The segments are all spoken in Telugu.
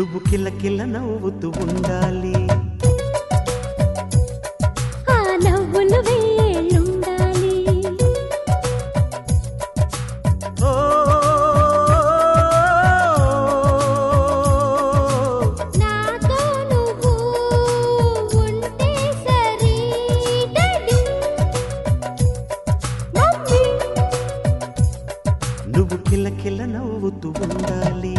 నువ్వు కిల్ల కిల్ల నవ్వుతూ ఉండాలి. ఆ నవ్వులు వేళ్ళుండాలి. ఓ నాతో నువ్వు ఉంటే సరి డాడీ మమ్మీ. నువ్వు కిల్ల కిల్ల నవ్వుతూ ఉండాలి.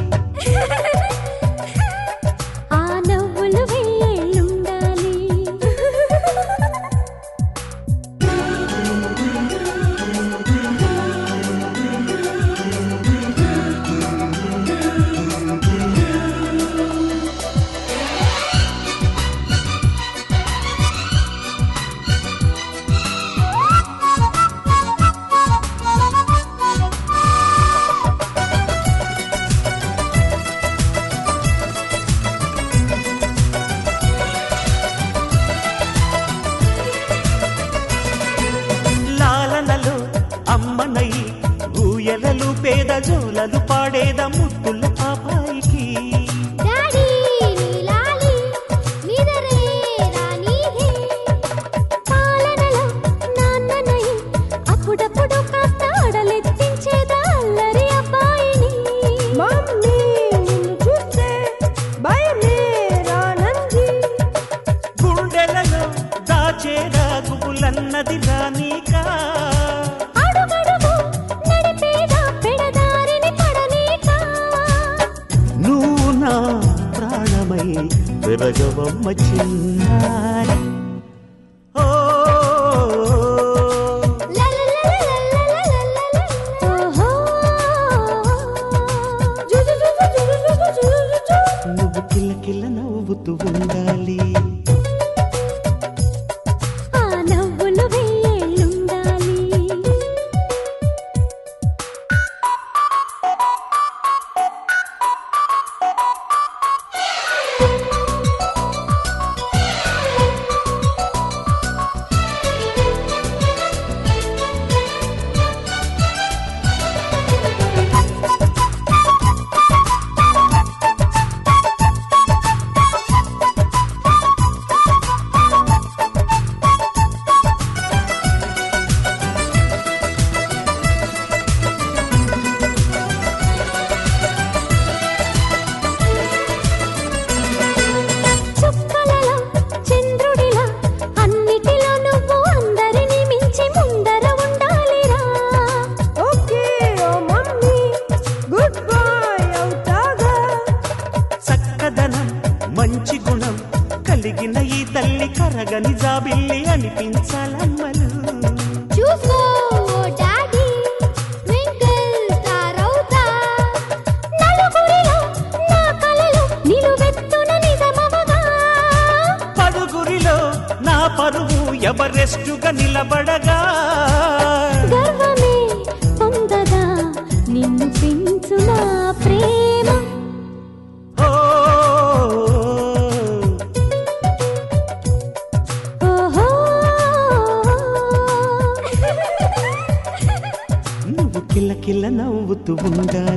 ఆ నవ్వులు వేళ్ళుండాలి. లాలనలు అమ్మనై ఊయలలు పేద జోలలు పాడేద ముద్దుల పాపాయికి. డాడీ నీలాలి నిదరే రానిదే. పాలనలో నాన్ననై అప్పుడప్పుడు కాస్త అడలెత్తించేదా అల్లరి అబ్బాయిని. మమ్మీ నిన్ను చూస్తే భయమే రానంది. గుండెలలో దాచేదా గుబులన్నది రానీకా. అడుగడుగు నడిపేదా పెడదారిని పడనీకా. నువ్వు నా ప్రాణమై పెరగవమ్మ చిన్నారి. ఓ ఓహో నువ్వు కిల్ల కిల్ల నవ్వుతూ ఉండాలి. ఆ నవ్వులు వేళ్ళుండాలి. చుక్కలలో చంద్రుడిలా అన్నిటిలో నువ్వు అందరిని మించి ముందర ఉండాలిరా. ఓకే ఓ మమ్మీ గుడ్ బై అవుతాగా. చక్కదనం మంచి గుణం కలిగిన ఈ తల్లి కరగని జాబిల్లి అనిపించాలమ్మలు. చూసుకో ఓ డాడీ ట్వింకిల్ స్టార్ అవుతా. నలుగురిలో నా కలలు నిలువెత్తున నిజమవగా. పరుగురిలో నా పరువు ఎవరెస్టుగా నిలబడగా. గర్వమే పొందదా నిన్ను పెంచు నా ప్రేమ. ఓ ఓహో నువ్వు కిల్ల కిల్ల నవ్వుతూ ఉండాలి.